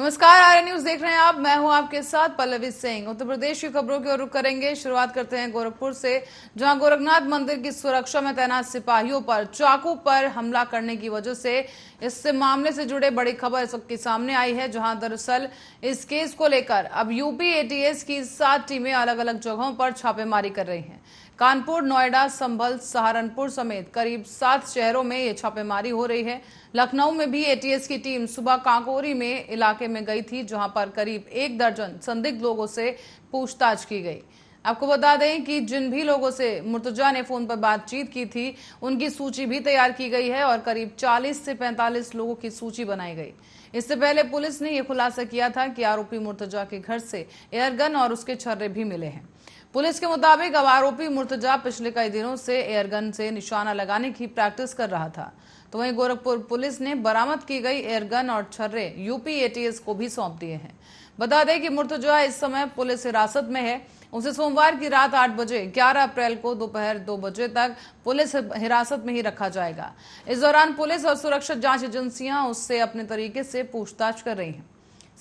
नमस्कार, आर्य न्यूज देख रहे हैं आप। मैं हूं आपके साथ पल्लवी सिंह। उत्तर प्रदेश की खबरों की ओर रुख करेंगे। शुरुआत करते हैं गोरखपुर से, जहां गोरखनाथ मंदिर की सुरक्षा में तैनात सिपाहियों पर चाकू पर हमला करने की वजह से इस मामले से जुड़े बड़ी खबर सबके सामने आई है। जहां दरअसल इस केस को लेकर अब यूपी एटीएस की 7 टीमें अलग अलग जगहों पर छापेमारी कर रही हैं। कानपुर, नोएडा, संभल, सहारनपुर समेत करीब 7 शहरों में ये छापेमारी हो रही है। लखनऊ में भी एटीएस की टीम सुबह कांकोरी में इलाके में गई थी, जहां पर करीब 1 दर्जन संदिग्ध लोगों से पूछताछ की गई। आपको बता दें कि जिन भी लोगों से मुर्तजा ने फोन पर बातचीत की थी, उनकी सूची भी तैयार की गई है और करीब 40 से 45 लोगों की सूची बनाई गई। इससे पहले पुलिस ने यह खुलासा किया था कि आरोपी मुर्तजा के घर से एयरगन और उसके छर्रे भी मिले हैं। पुलिस के मुताबिक अब आरोपी मुर्तजा पिछले कई दिनों से एयरगन से निशाना लगाने की प्रैक्टिस कर रहा था। तो वहीं गोरखपुर पुलिस ने बरामद की गई एयरगन और छर्रे यूपी एटीएस को भी सौंप दिए हैं। बता दें कि मुर्तजा इस समय पुलिस हिरासत में है। उसे सोमवार की रात 8 बजे 11 अप्रैल को दोपहर 2 बजे तक पुलिस हिरासत में ही रखा जाएगा। इस दौरान पुलिस और सुरक्षा जांच एजेंसियां उससे अपने तरीके से पूछताछ कर रही हैं।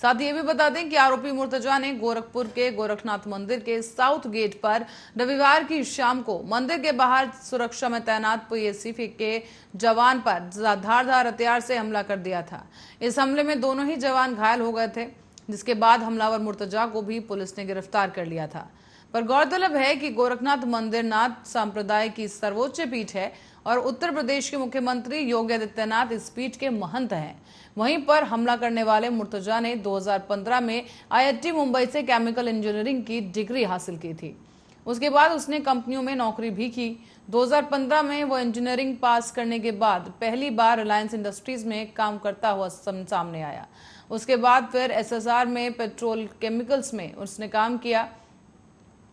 साथ ही ये भी बता दें कि आरोपी मुर्तजा ने गोरखपुर के गोरखनाथ मंदिर के साउथ गेट पर रविवार की शाम को मंदिर के बाहर सुरक्षा में तैनात पीएसी के जवान पर धारदार हथियार से हमला कर दिया था। इस हमले में दोनों ही जवान घायल हो गए थे, जिसके बाद हमलावर मुर्तजा को भी पुलिस ने गिरफ्तार कर लिया था। पर गौरतलब है कि गोरखनाथ मंदिर नाथ संप्रदाय की सर्वोच्च पीठ है और उत्तर प्रदेश के मुख्यमंत्री योगी आदित्यनाथ इस पीठ के महंत हैं। वहीं पर हमला करने वाले मुर्तजा ने 2015 में आईआईटी मुंबई से केमिकल इंजीनियरिंग की डिग्री हासिल की थी। उसके बाद उसने कंपनियों में नौकरी भी की। 2015 में वो इंजीनियरिंग पास करने के बाद पहली बार रिलायंस इंडस्ट्रीज में काम करता हुआ सामने आया। उसके बाद फिर एसएसआर में पेट्रोल केमिकल्स में उसने काम किया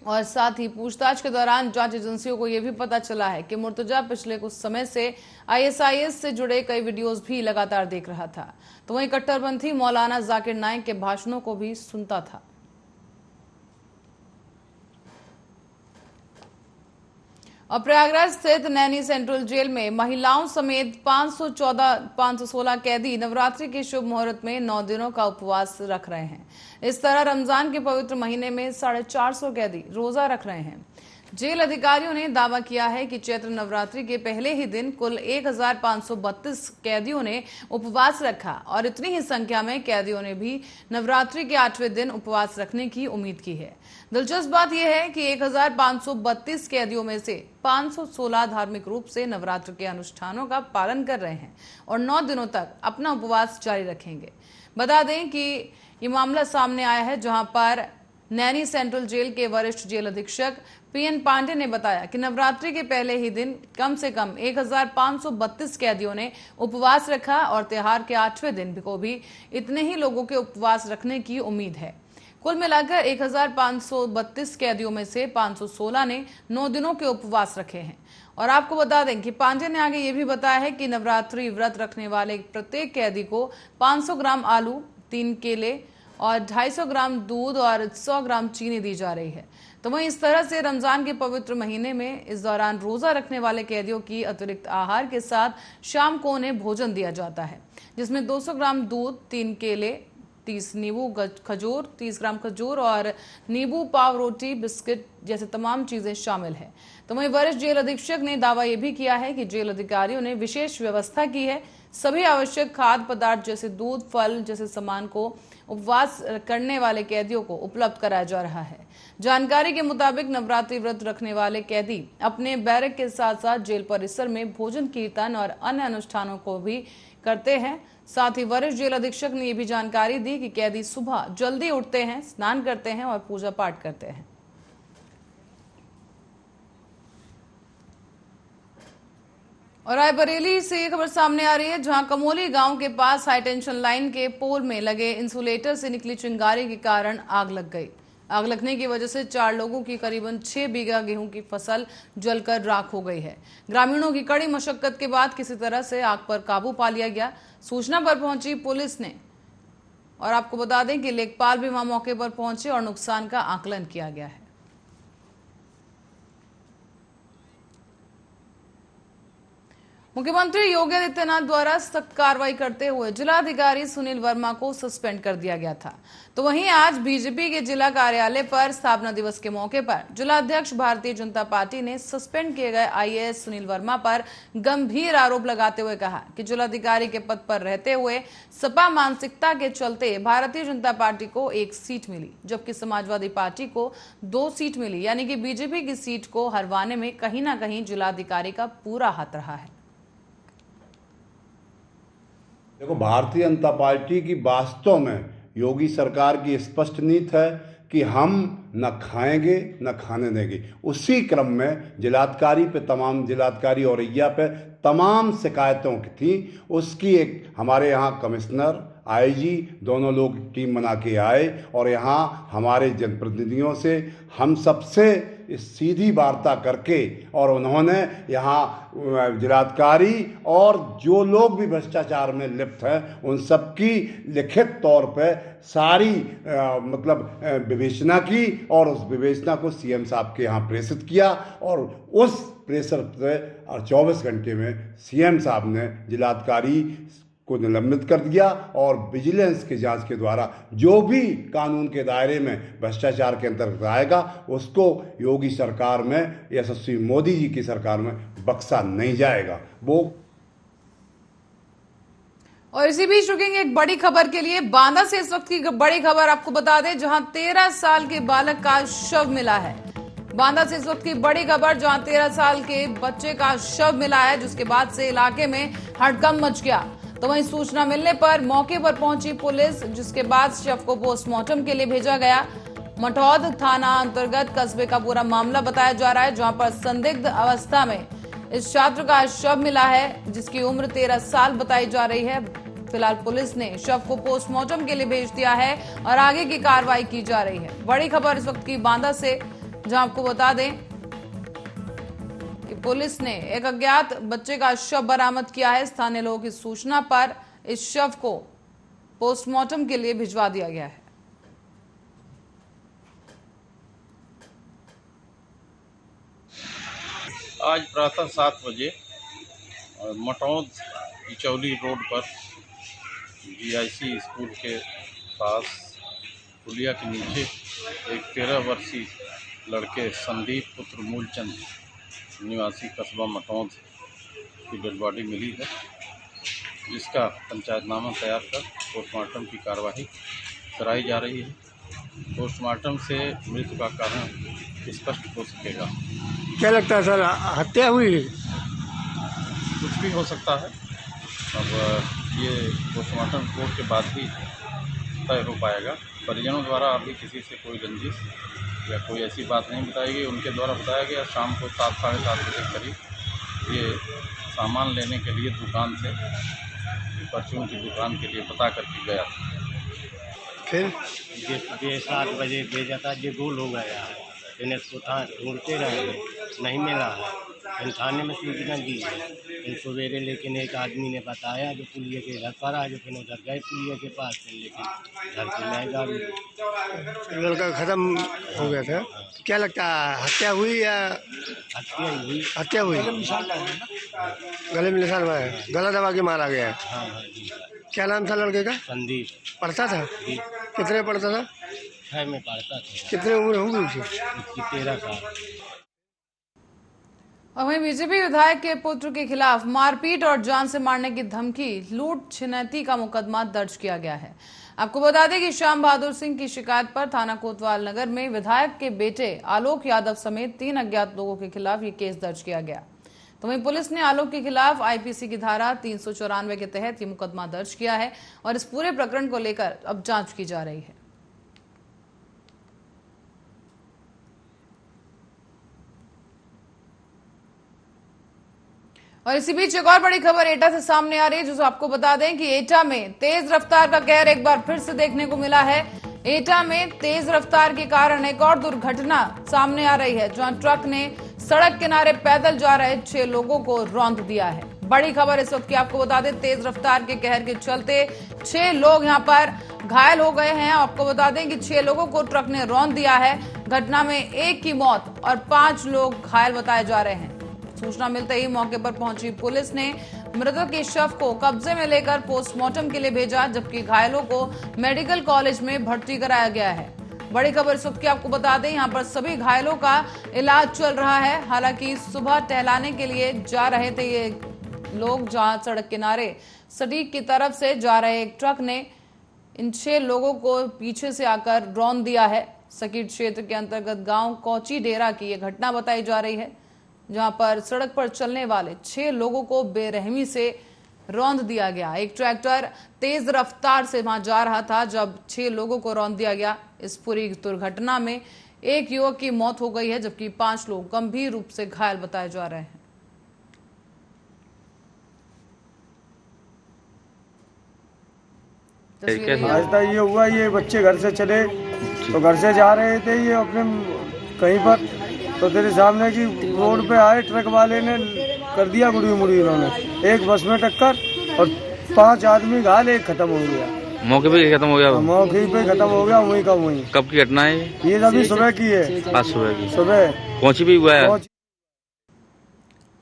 और साथ ही पूछताछ के दौरान जांच एजेंसियों को यह भी पता चला है कि मुर्तजा पिछले कुछ समय से आईएसआईएस से जुड़े कई वीडियोस भी लगातार देख रहा था। तो वहीं कट्टरपंथी मौलाना जाकिर नाइक के भाषणों को भी सुनता था। और प्रयागराज स्थित नैनी सेंट्रल जेल में महिलाओं समेत 516 कैदी नवरात्रि के शुभ मुहूर्त में 9 दिनों का उपवास रख रहे हैं। इस तरह रमजान के पवित्र महीने में 450 कैदी रोजा रख रहे हैं। जेल अधिकारियों ने दावा किया है कि चैत्र नवरात्रि के पहले ही दिन कुल 1532 कैदियों ने उपवास रखा और इतनी ही संख्या में कैदियों ने भी नवरात्रि के 8वें दिन उपवास रखने की उम्मीद की है। दिलचस्प बात यह है कि 1532 कैदियों में से 516 धार्मिक रूप से नवरात्र के अनुष्ठानों का पालन कर रहे हैं और 9 दिनों तक अपना उपवास जारी रखेंगे। बता दें कि ये मामला सामने आया है, जहां पर नैनी सेंट्रल जेल के वरिष्ठ जेल अधीक्षक पीएन पांडे ने बताया कि नवरात्रि के पहले ही दिन कम से कम 1532 कैदियों ने उपवास रखा और त्योहार के 8वें दिन को भी इतने ही लोगों के उपवास रखने की उम्मीद है। कुल मिलाकर 1532 कैदियों में से 516 ने 9 दिनों के उपवास रखे हैं। और आपको बता दें कि पांडे ने आगे ये भी बताया है कि नवरात्रि व्रत रखने वाले प्रत्येक कैदी को 500 ग्राम आलू, 3 केले और 250 ग्राम दूध और 100 ग्राम चीनी दी जा रही है। तो वहीं इस तरह से रमजान के पवित्र महीने में इस दौरान रोजा रखने वाले कैदियों की अतिरिक्त आहार के साथ शाम को उन्हें भोजन दिया जाता है, जिसमें 200 ग्राम दूध, 3 केले, 30 नींबू खजूर, 30 ग्राम खजूर और नींबू पाव रोटी, बिस्किट जैसे तमाम चीजें शामिल है। तो वहीं वरिष्ठ जेल अधीक्षक ने दावा यह भी किया है कि जेल अधिकारियों ने विशेष व्यवस्था की है। सभी आवश्यक खाद्य पदार्थ जैसे दूध, फल जैसे सामान को उपवास करने वाले कैदियों को उपलब्ध कराया जा रहा है। जानकारी के मुताबिक नवरात्रि व्रत रखने वाले कैदी अपने बैरक के साथ साथ जेल परिसर में भोजन, कीर्तन और अन्य अनुष्ठानों को भी करते हैं। साथ ही वरिष्ठ जेल अधीक्षक ने यह भी जानकारी दी कि कैदी सुबह जल्दी उठते हैं, स्नान करते हैं और पूजा पाठ करते हैं। और रायबरेली से ये खबर सामने आ रही है, जहां कमोली गांव के पास हाई टेंशन लाइन के पोल में लगे इंसुलेटर से निकली चिंगारी के कारण आग लग गई। आग लगने की वजह से 4 लोगों की करीबन 6 बीघा गेहूं की फसल जलकर राख हो गई है। ग्रामीणों की कड़ी मशक्कत के बाद किसी तरह से आग पर काबू पा लिया गया। सूचना पर पहुंची पुलिस ने, और आपको बता दें कि लेखपाल भी वहां मौके पर पहुंचे और नुकसान का आकलन किया गया है। मुख्यमंत्री योगी आदित्यनाथ द्वारा सख्त कार्रवाई करते हुए जिलाधिकारी सुनील वर्मा को सस्पेंड कर दिया गया था। तो वहीं आज बीजेपी के जिला कार्यालय पर स्थापना दिवस के मौके पर जिलाध्यक्ष भारतीय जनता पार्टी ने सस्पेंड किए गए आईएएस सुनील वर्मा पर गंभीर आरोप लगाते हुए कहा कि जिलाधिकारी के पद पर रहते हुए सपा मानसिकता के चलते भारतीय जनता पार्टी को 1 सीट मिली, जबकि समाजवादी पार्टी को 2 सीट मिली, यानी कि बीजेपी की सीट को हरवाने में कहीं ना कहीं जिलाधिकारी का पूरा हाथ रहा है। देखो, भारतीय जनता पार्टी की वास्तव में योगी सरकार की स्पष्ट नीति है कि हम न खाएंगे न खाने देंगे। उसी क्रम में जिलाधिकारी पे तमाम जिलाधिकारी औरैया पे तमाम शिकायतों की थी। उसकी एक हमारे यहाँ कमिश्नर आईजी दोनों लोग टीम बना के आए और यहाँ हमारे जनप्रतिनिधियों से हम सबसे सीधी वार्ता करके और उन्होंने यहाँ जिलाधिकारी और जो लोग भी भ्रष्टाचार में लिप्त हैं उन सबकी लिखित तौर पे सारी विवेचना की और उस विवेचना को सीएम साहब के यहाँ प्रेषित किया और उस प्रेशर से 24 घंटे में सीएम साहब ने जिलाधिकारी को निलंबित कर दिया और विजिलेंस की जांच के द्वारा जो भी कानून के दायरे में भ्रष्टाचार के अंतर्गत आएगा उसको योगी सरकार में, यशस्वी मोदी जी की सरकार में बख्शा नहीं जाएगा। वो और इसी बीच रुकेंगे एक बड़ी खबर के लिए। बांदा से इस वक्त की बड़ी खबर आपको बता दें, जहां 13 साल के बालक का शव मिला है। बांदा से इस वक्त की बड़ी खबर, जहां 13 साल के बच्चे का शव मिला है, जिसके बाद से इलाके में हड़कंप मच गया। तो वहीं सूचना मिलने पर मौके पर पहुंची पुलिस, जिसके बाद शव को पोस्टमार्टम के लिए भेजा गया। मठौद थाना अंतर्गत कस्बे का पूरा मामला बताया जा रहा है, जहां पर संदिग्ध अवस्था में इस छात्र का शव मिला है, जिसकी उम्र 13 साल बताई जा रही है। फिलहाल पुलिस ने शव को पोस्टमार्टम के लिए भेज दिया है और आगे की कार्रवाई की जा रही है। बड़ी खबर इस वक्त की बांदा से, जहां आपको बता दें कि पुलिस ने एक अज्ञात बच्चे का शव बरामद किया है। स्थानीय लोगों की सूचना पर इस शव को पोस्टमार्टम के लिए भिजवा दिया गया है। आज प्रातः 7 बजे मटौद इचौली रोड पर जीआईसी स्कूल के पास पुलिया के नीचे एक 13 वर्षीय लड़के संदीप पुत्र मूलचंद निवासी कस्बा मटौद की डेड बॉडी मिली है, जिसका पंचायतनामा तैयार कर पोस्टमार्टम की कार्रवाई कराई जा रही है। पोस्टमार्टम से मृत्यु का कारण स्पष्ट हो सकेगा। क्या लगता है सर, हत्या हुई? कुछ भी हो सकता है। अब ये पोस्टमार्टम रिपोर्ट के बाद ही तय हो पाएगा। परिजनों द्वारा अभी किसी से कोई रंजिश या कोई ऐसी बात नहीं बताई गई। उनके द्वारा बताया गया शाम को 7 साढ़े 7 बजे करीब ये सामान लेने के लिए दुकान से परचून की दुकान के लिए बता करके गया था। फिर ये 7 बजे भेजा था, ये गोल हो गया है। इन इसको ढूंढते रहे, नहीं मिला है। इन थाने में सूचना दी है। इन सवेरे लेकिन एक आदमी ने बताया जो पुलिया के घर पर आए, जो फिर उधर गए पुलिया के पास, लेकिन घर की नहीं गाड़ी। लड़का खत्म हो गया था। क्या लगता है, हत्या हुई या हत्या हुई? हत्या हुई। गले में निशान हुआ है, गला दबा के मारा गया है। हाँ जी। क्या नाम था लड़के का? संदीप। पढ़ता था? कितने पढ़ता था? 6 में पढ़ता था। कितने उम्र होगी उसकी? उसकी 13 साल। और वहीं बीजेपी विधायक के पुत्र के खिलाफ मारपीट और जान से मारने की धमकी, लूट छिनैती का मुकदमा दर्ज किया गया है। आपको बता दें कि श्याम बहादुर सिंह की शिकायत पर थाना कोतवाल नगर में विधायक के बेटे आलोक यादव समेत 3 अज्ञात लोगों के खिलाफ ये केस दर्ज किया गया। तो वहीं पुलिस ने आलोक के खिलाफ आईपीसी की धारा 394 के तहत ये मुकदमा दर्ज किया है और इस पूरे प्रकरण को लेकर अब जांच की जा रही है। और इसी बीच एक और बड़ी खबर एटा से सामने आ रही है, जो आपको बता दें कि एटा में तेज रफ्तार का कहर एक बार फिर से देखने को मिला है। एटा में तेज रफ्तार के कारण एक और दुर्घटना सामने आ रही है, जहां ट्रक ने सड़क किनारे पैदल जा रहे 6 लोगों को रौंद दिया है। बड़ी खबर इस वक्त की आपको बता दें, तेज रफ्तार के कहर के चलते 6 लोग यहां पर घायल हो गए हैं। आपको बता दें कि 6 लोगों को ट्रक ने रौंद दिया है। घटना में 1 की मौत और 5 लोग घायल बताए जा रहे हैं। सूचना मिलते ही मौके पर पहुंची पुलिस ने मृतक के शव को कब्जे में लेकर पोस्टमार्टम के लिए भेजा, जबकि घायलों को मेडिकल कॉलेज में भर्ती कराया गया है। बड़ी खबर इस वक्त की आपको बता दें, यहां पर सभी घायलों का इलाज चल रहा है। हालांकि सुबह टहलाने के लिए जा रहे थे ये लोग, जहां सड़क किनारे सड़क की तरफ से जा रहे एक ट्रक ने इन 6 लोगों को पीछे से आकर रौंद दिया है। सकीट क्षेत्र के अंतर्गत गांव कोची डेरा की यह घटना बताई जा रही है, जहां पर सड़क पर चलने वाले 6 लोगों को बेरहमी से रौंद दिया गया। एक ट्रैक्टर तेज रफ्तार से वहां जा रहा था जब 6 लोगों को रौंद दिया गया। इस पूरी दुर्घटना में एक युवक की मौत हो गई है, जबकि 5 लोग गंभीर रूप से घायल बताए जा रहे हैं। आज तक ये हुआ, ये बच्चे घर से चले तो घर से जा रहे थे ये अपने कहीं पर, तो तेरे सामने की रोड पे आए ट्रक वाले ने कर दिया गुड़ी मुड़ी, इन्होंने एक बस में टक्कर और 5 आदमी घायल, एक खत्म हो गया। मौके पे खत्म हो गया? मौके पे खत्म हो गया, वहीं का वहीं। कब की घटना है ये? अभी सुबह की है। आज सुबह की? सुबह पहुंची भी हुआ है।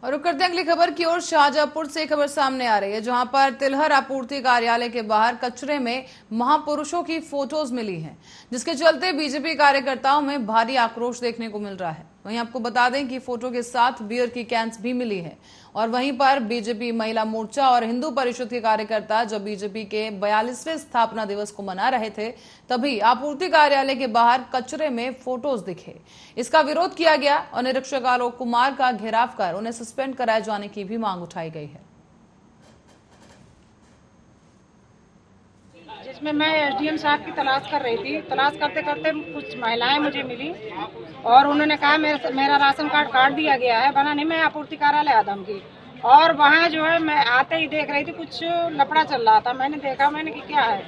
और रुक करते हैं अगली खबर की ओर। शाहजहांपुर से खबर सामने आ रही है, जहां पर तिलहर आपूर्ति कार्यालय के बाहर कचरे में महापुरुषों की फोटोज मिली हैं, जिसके चलते बीजेपी कार्यकर्ताओं में भारी आक्रोश देखने को मिल रहा है। वहीं आपको बता दें कि फोटो के साथ बियर की कैंस भी मिली है। और वहीं पर बीजेपी महिला मोर्चा और हिंदू परिषद के कार्यकर्ता जब बीजेपी के 42वें स्थापना दिवस को मना रहे थे, तभी आपूर्ति कार्यालय के बाहर कचरे में फोटोज दिखे। इसका विरोध किया गया और निरीक्षक आलोक कुमार का घेराव कर उन्हें सस्पेंड कराए जाने की भी मांग उठाई गई है, जिसमें मैं एसडीएम साहब की तलाश कर रही थी। तलाश करते करते कुछ महिलाएं मुझे मिली और उन्होंने कहा मेरा राशन कार्ड काट दिया गया है। बना नहीं, मैं आपूर्ति कार्यालय आदम की। और वहाँ जो है मैं आते ही देख रही थी कुछ लफड़ा चल रहा था। मैंने देखा, मैंने कि क्या है,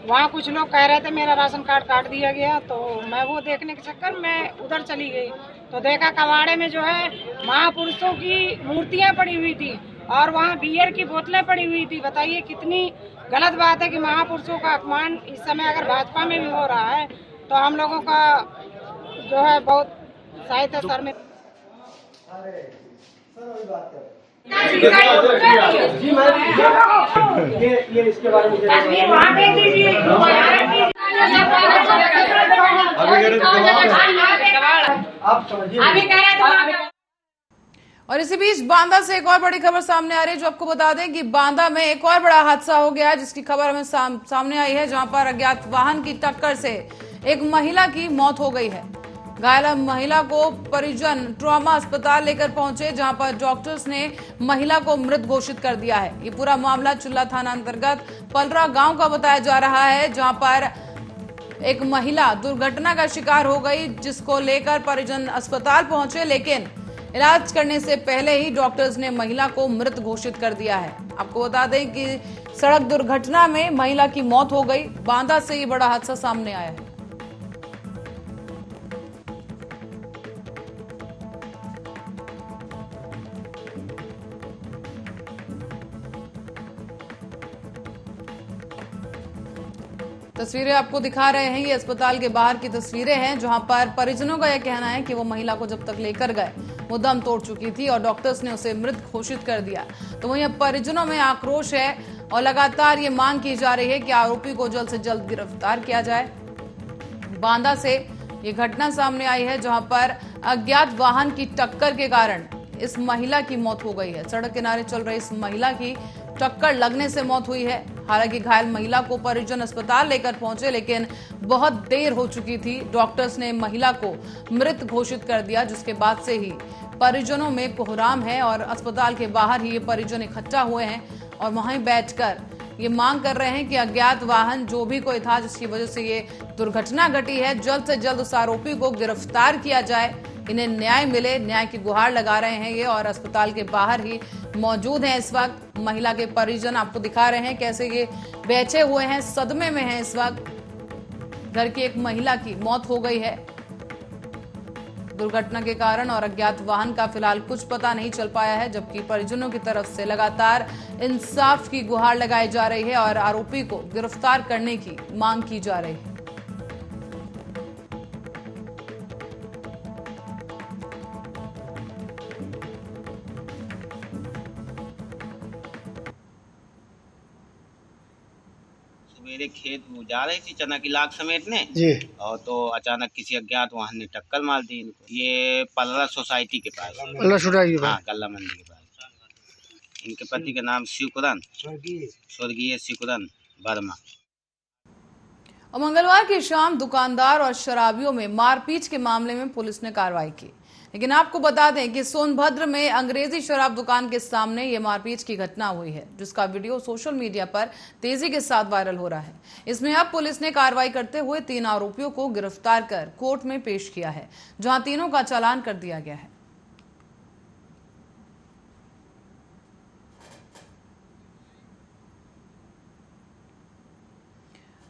वहाँ कुछ लोग कह रहे थे मेरा राशन कार्ड काट दिया गया। तो मैं वो देखने के चक्कर में उधर चली गई तो देखा कबाड़े में जो है महापुरुषों की मूर्तियाँ पड़ी हुई थी और वहाँ बियर की बोतलें पड़ी हुई थी। बताइए कितनी गलत बात है कि महापुरुषों का अपमान इस समय अगर भाजपा में भी हो रहा है तो हम लोगों का जो है बहुत साहित्य स्तर में। ये इसके बारे में आप समझिए। और इसी बीच बांदा से एक और बड़ी खबर सामने आ रही है, जो आपको बता दें कि बांदा में एक और बड़ा हादसा हो गया है, जिसकी खबर हमें सामने आई है, जहां पर अज्ञात वाहन की टक्कर से एक महिला की मौत हो गई है। घायल महिला को परिजन ट्रॉमा अस्पताल लेकर पहुंचे, जहां पर डॉक्टर्स ने महिला को मृत घोषित कर दिया है। ये पूरा मामला चिल्ला थाना अंतर्गत पलरा गांव का बताया जा रहा है, जहां पर एक महिला दुर्घटना का शिकार हो गई, जिसको लेकर परिजन अस्पताल पहुंचे, लेकिन इलाज करने से पहले ही डॉक्टर्स ने महिला को मृत घोषित कर दिया है। आपको बता दें कि सड़क दुर्घटना में महिला की मौत हो गई। बांदा से ये बड़ा हादसा सामने आया है। तस्वीरें आपको दिखा रहे हैं, ये अस्पताल के बाहर की तस्वीरें हैं, जहां पर परिजनों का यह कहना है कि वो महिला को जब तक लेकर गए वो दम तोड़ चुकी थी और डॉक्टर्स ने उसे मृत घोषित कर दिया। तो वहीं अब परिजनों में आक्रोश है और लगातार ये मांग की जा रही है कि आरोपी को जल्द से जल्द गिरफ्तार किया जाए। बांदा से ये घटना सामने आई है, जहां पर अज्ञात वाहन की टक्कर के कारण इस महिला की मौत हो गई है। सड़क किनारे चल रही इस महिला की टक्कर लगने से मौत हुई है। हालांकि घायल महिला को परिजन अस्पताल लेकर पहुंचे, लेकिन बहुत देर हो चुकी थी। डॉक्टर्स ने महिला को मृत घोषित कर दिया, जिसके बाद से ही परिजनों में कोहराम है और अस्पताल के बाहर ही ये परिजन इकट्ठा हुए हैं और वहीं बैठकर ये मांग कर रहे हैं कि अज्ञात वाहन जो भी कोई था जिसकी वजह से ये दुर्घटना घटी है, जल्द से जल्द उस आरोपी को गिरफ्तार किया जाए, इन्हें न्याय मिले। न्याय की गुहार लगा रहे हैं ये और अस्पताल के बाहर ही मौजूद हैं इस वक्त। महिला के परिजन आपको दिखा रहे हैं कैसे ये बेचे हुए हैं, सदमे में हैं इस वक्त। घर की एक महिला की मौत हो गई है दुर्घटना के कारण और अज्ञात वाहन का फिलहाल कुछ पता नहीं चल पाया है, जबकि परिजनों की तरफ से लगातार इंसाफ की गुहार लगाई जा रही है और आरोपी को गिरफ्तार करने की मांग की जा रही है। खेत वो जा रही थी चना की लाख समेटने जी। और तो अचानक किसी अज्ञात वाहन ने टक्कर मार दी इनको। ये पलरा सोसाइटी के पास, अल्लाह शुरा की हाँ कल्ला मंडी के पास। इनके पति का नाम शिवकुरन, स्वर्गीय शिवकुरन वर्मा। और मंगलवार की शाम दुकानदार और शराबियों में मारपीट के मामले में पुलिस ने कार्रवाई की। लेकिन आपको बता दें कि सोनभद्र में अंग्रेजी शराब दुकान के सामने ये मारपीट की घटना हुई है, जिसका वीडियो सोशल मीडिया पर तेजी के साथ वायरल हो रहा है। इसमें अब पुलिस ने कार्रवाई करते हुए 3 आरोपियों को गिरफ्तार कर कोर्ट में पेश किया है, जहां तीनों का चालान कर दिया गया है।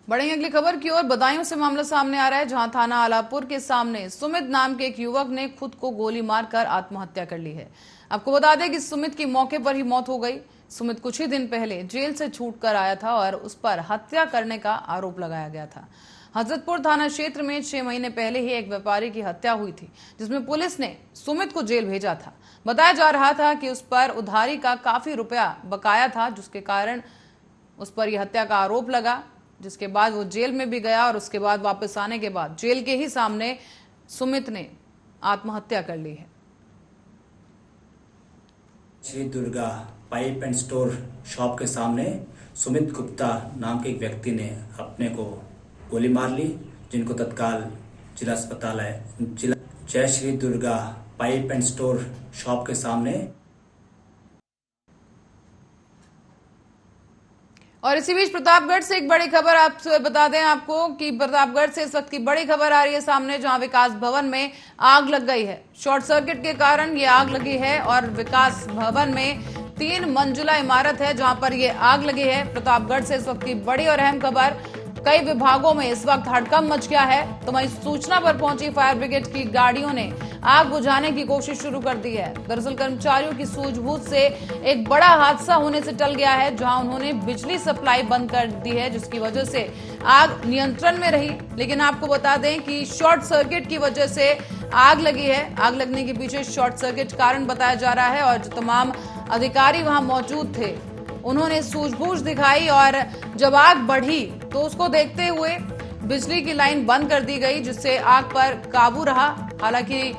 बढ़ेंगे अगली खबर की ओर। बदायूं से मामला सामने आ रहा है, जहां थाना आलापुर के सामने सुमित नाम के एक युवक ने खुद को गोली मारकर आत्महत्या कर ली है। आपको बता दें कि सुमित की मौके पर ही मौत हो गई। सुमित कुछ ही दिन पहले जेल से छूटकर आया था और उस पर हत्या करने का आरोप लगाया गया था। हजरतपुर थाना क्षेत्र में 6 महीने पहले ही एक व्यापारी की हत्या हुई थी, जिसमें पुलिस ने सुमित को जेल भेजा था। बताया जा रहा था कि उस पर उधारी का काफी रुपया बकाया था, जिसके कारण उस पर यह हत्या का आरोप लगा, जिसके बाद वो जेल में भी गया और उसके बाद वापस आने के बाद जेल के ही सामने सुमित ने आत्महत्या कर ली है। Shri Durga pipe and store shop के सामने सुमित गुप्ता नाम के एक व्यक्ति ने अपने को गोली मार ली, जिनको तत्काल जिला अस्पताल जय Shri Durga pipe and store shop के सामने। और इसी बीच प्रतापगढ़ से एक बड़ी खबर आपसे बता दें आपको कि प्रतापगढ़ से इस वक्त की बड़ी खबर आ रही है सामने, जहां विकास भवन में आग लग गई है। शॉर्ट सर्किट के कारण ये आग लगी है और विकास भवन में 3 मंजिला इमारत है, जहां पर ये आग लगी है। प्रतापगढ़ से इस वक्त की बड़ी और अहम खबर। कई विभागों में इस वक्त हड़कंप मच गया है। तो वहीं सूचना पर पहुंची फायर ब्रिगेड की गाड़ियों ने आग बुझाने की कोशिश शुरू कर दी है। दरअसल कर्मचारियों की सूझबूझ से एक बड़ा हादसा होने से टल गया है, जहां उन्होंने बिजली सप्लाई बंद कर दी है, जिसकी वजह से आग नियंत्रण में रही। लेकिन आपको बता दें कि शॉर्ट सर्किट की वजह से आग लगी है। आग लगने के पीछे शॉर्ट सर्किट कारण बताया जा रहा है और जो तमाम अधिकारी वहां मौजूद थे उन्होंने सूझबूझ दिखाई और जब आग बढ़ी तो उसको देखते हुए बिजली की लाइन बंद कर दी गई, जिससे आग पर काबू रहा। हालांकि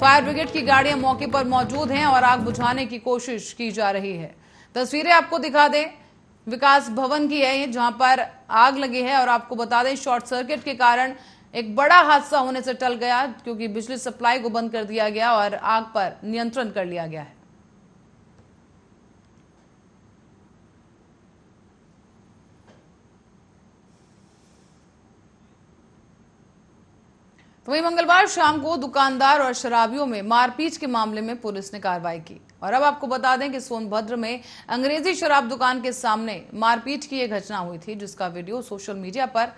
फायर ब्रिगेड की गाड़ियां मौके पर मौजूद हैं और आग बुझाने की कोशिश की जा रही है। तस्वीरें आपको दिखा दें विकास भवन की है, जहां पर आग लगी है और आपको बता दें शॉर्ट सर्किट के कारण एक बड़ा हादसा होने से टल गया, क्योंकि बिजली सप्लाई को बंद कर दिया गया और आग पर नियंत्रण कर लिया गया है। वहीं मंगलवार शाम को दुकानदार और शराबियों में मारपीट के मामले में पुलिस ने कार्रवाई की। और अब आपको बता दें कि सोनभद्र में अंग्रेजी शराब दुकान के सामने मारपीट की यह घटना हुई थी, जिसका वीडियो सोशल मीडिया पर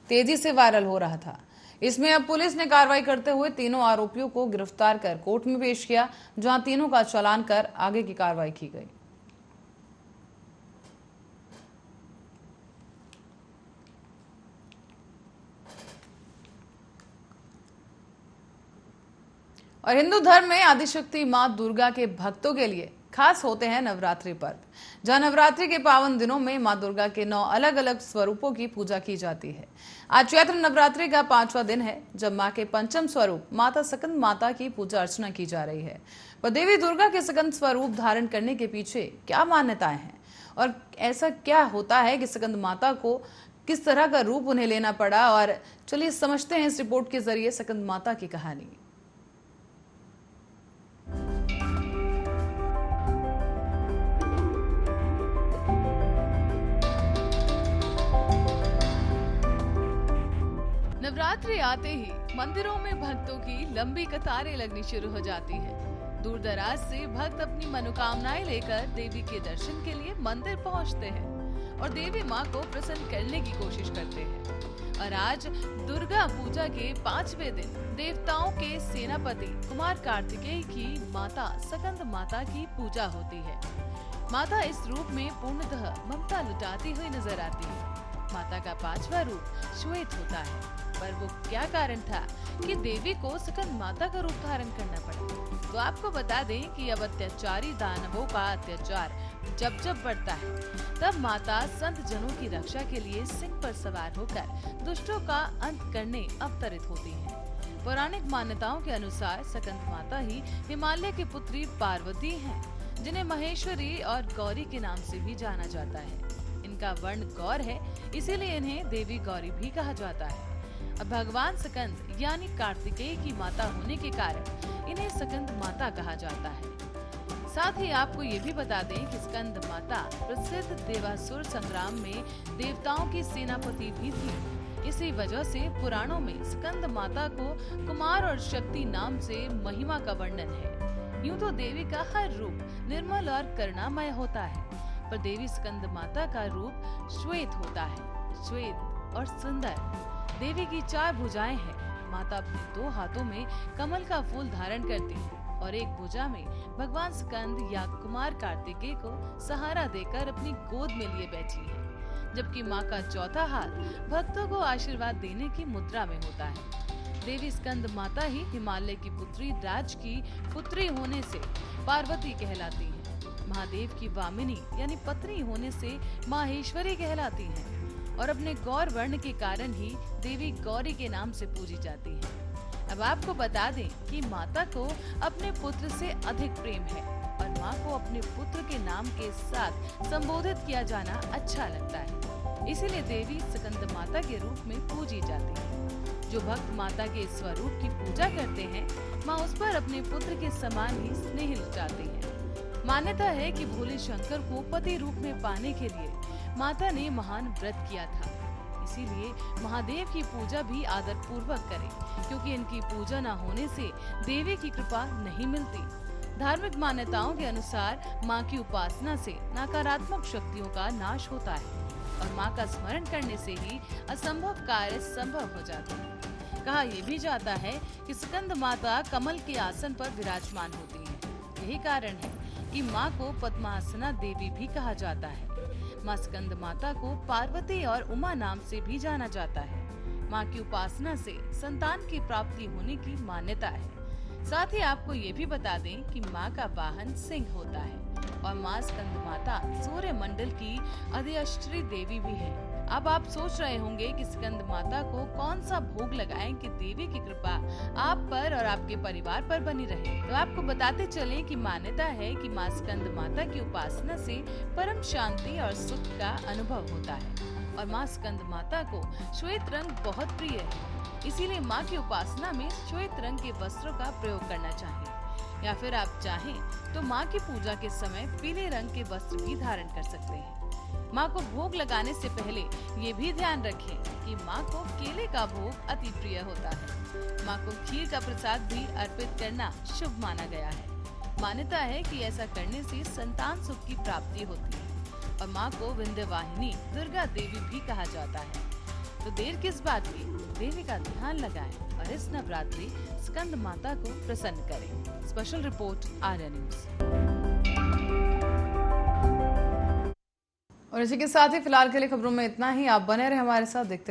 तेजी से वायरल हो रहा था। इसमें अब पुलिस ने कार्रवाई करते हुए तीनों आरोपियों को गिरफ्तार कर कोर्ट में पेश किया, जहां तीनों का चालान कर आगे की कार्रवाई की गई। और हिंदू धर्म में आदिशक्ति मां दुर्गा के भक्तों के लिए खास होते हैं नवरात्रि पर्व, जहां नवरात्रि के पावन दिनों में मां दुर्गा के 9 अलग अलग स्वरूपों की पूजा की जाती है। आज चैत्र नवरात्रि का 5वां दिन है, जब मां के पंचम स्वरूप माता सकंद माता की पूजा अर्चना की जा रही है। पर देवी दुर्गा के सकंद स्वरूप धारण करने के पीछे क्या मान्यताएं हैं और ऐसा क्या होता है कि सकंद माता को किस तरह का रूप उन्हें लेना पड़ा, और चलिए समझते हैं इस रिपोर्ट के जरिए सकंद माता की कहानी। नवरात्रि आते ही मंदिरों में भक्तों की लंबी कतारें लगनी शुरू हो जाती है। दूर दराज से भक्त अपनी मनोकामनाएं लेकर देवी के दर्शन के लिए मंदिर पहुंचते हैं और देवी मां को प्रसन्न करने की कोशिश करते हैं। और आज दुर्गा पूजा के 5वें दिन देवताओं के सेनापति कुमार कार्तिकेय की माता सकंद माता की पूजा होती है। माता इस रूप में पूर्णतः ममता लुटाती हुई नजर आती है। माता का 5वां रूप श्वेत होता है। पर वो क्या कारण था कि देवी को स्कंद माता का रूप धारण करना पड़ा? तो आपको बता दें कि अब अत्याचारी दानवों का अत्याचार जब जब बढ़ता है, तब माता संत जनों की रक्षा के लिए सिंह पर सवार होकर दुष्टों का अंत करने अवतरित होती हैं। पौराणिक मान्यताओं के अनुसार स्कंद माता ही हिमालय की पुत्री पार्वती हैं, जिन्हें महेश्वरी और गौरी के नाम से भी जाना जाता है। इनका वर्ण गौर है, इसीलिए इन्हें देवी गौरी भी कहा जाता है। अब भगवान स्कंद यानी कार्तिकेय की माता होने के कारण इन्हें स्कंद माता कहा जाता है। साथ ही आपको ये भी बता दें कि स्कंद माता प्रसिद्ध देवासुर संग्राम में देवताओं की सेनापति भी थी। इसी वजह से पुराणों में स्कंद माता को कुमार और शक्ति नाम से महिमा का वर्णन है। यूं तो देवी का हर रूप निर्मल और करुणामय होता है, पर देवी स्कंद माता का रूप श्वेत होता है, श्वेत और सुंदर। देवी की 4 भुजाएं हैं। माता अपने 2 हाथों में कमल का फूल धारण करती है और एक भुजा में भगवान स्कंद या कुमार कार्तिकेय को सहारा देकर अपनी गोद में लिए बैठी है, जबकि माँ का चौथा हाथ भक्तों को आशीर्वाद देने की मुद्रा में होता है। देवी स्कंद माता ही हिमालय की पुत्री राज की पुत्री होने से पार्वती कहलाती है। महादेव की वामिनी यानी पत्नी होने से माहेश्वरी कहलाती है और अपने गौर वर्ण के कारण ही देवी गौरी के नाम से पूजी जाती है। अब आपको बता दें कि माता को अपने पुत्र से अधिक प्रेम है और माँ को अपने पुत्र के नाम के साथ संबोधित किया जाना अच्छा लगता है, इसीलिए देवी स्कंद माता के रूप में पूजी जाती है। जो भक्त माता के स्वरूप की पूजा करते हैं, माँ उस पर अपने पुत्र के समान ही स्नेह लुटाती है। मान्यता है कि भोले शंकर को पति रूप में पाने के लिए माता ने महान व्रत किया था, इसीलिए महादेव की पूजा भी आदर पूर्वक करें, क्योंकि इनकी पूजा न होने से देवी की कृपा नहीं मिलती। धार्मिक मान्यताओं के अनुसार माँ की उपासना से नकारात्मक शक्तियों का नाश होता है और माँ का स्मरण करने से ही असंभव कार्य संभव हो जाते हैं। कहा यह भी जाता है कि स्कंद माता कमल के आसन पर विराजमान होती है। यही कारण है कि माँ को पद्मासना देवी भी कहा जाता है। माँ स्कंद माता को पार्वती और उमा नाम से भी जाना जाता है। माँ की उपासना से संतान की प्राप्ति होने की मान्यता है। साथ ही आपको ये भी बता दें कि माँ का वाहन सिंह होता है और माँ स्कंद माता सूर्य मंडल की अधिष्ठात्री देवी भी है। अब आप सोच रहे होंगे कि स्कंद माता को कौन सा भोग लगाएं कि देवी की कृपा आप पर और आपके परिवार पर बनी रहे। तो आपको बताते चलें कि मान्यता है कि माँ स्कंद माता की उपासना से परम शांति और सुख का अनुभव होता है और माँ स्कंद माता को श्वेत रंग बहुत प्रिय है, इसीलिए माँ की उपासना में श्वेत रंग के वस्त्रों का प्रयोग करना चाहिए, या फिर आप चाहें तो माँ की पूजा के समय पीले रंग के वस्त्र भी धारण कर सकते हैं। माँ को भोग लगाने से पहले ये भी ध्यान रखें कि माँ को केले का भोग अति प्रिय होता है। माँ को खीर का प्रसाद भी अर्पित करना शुभ माना गया है। मान्यता है कि ऐसा करने से संतान सुख की प्राप्ति होती है और माँ को विंध्यवाहिनी दुर्गा देवी भी कहा जाता है। तो देर किस बात की, देवी का ध्यान लगाएं और इस नवरात्रि स्कंद माता को प्रसन्न करें। Special report Arya news. और इसी के साथ ही फिलहाल के लिए खबरों में इतना ही। आप बने रहे हमारे साथ, देखते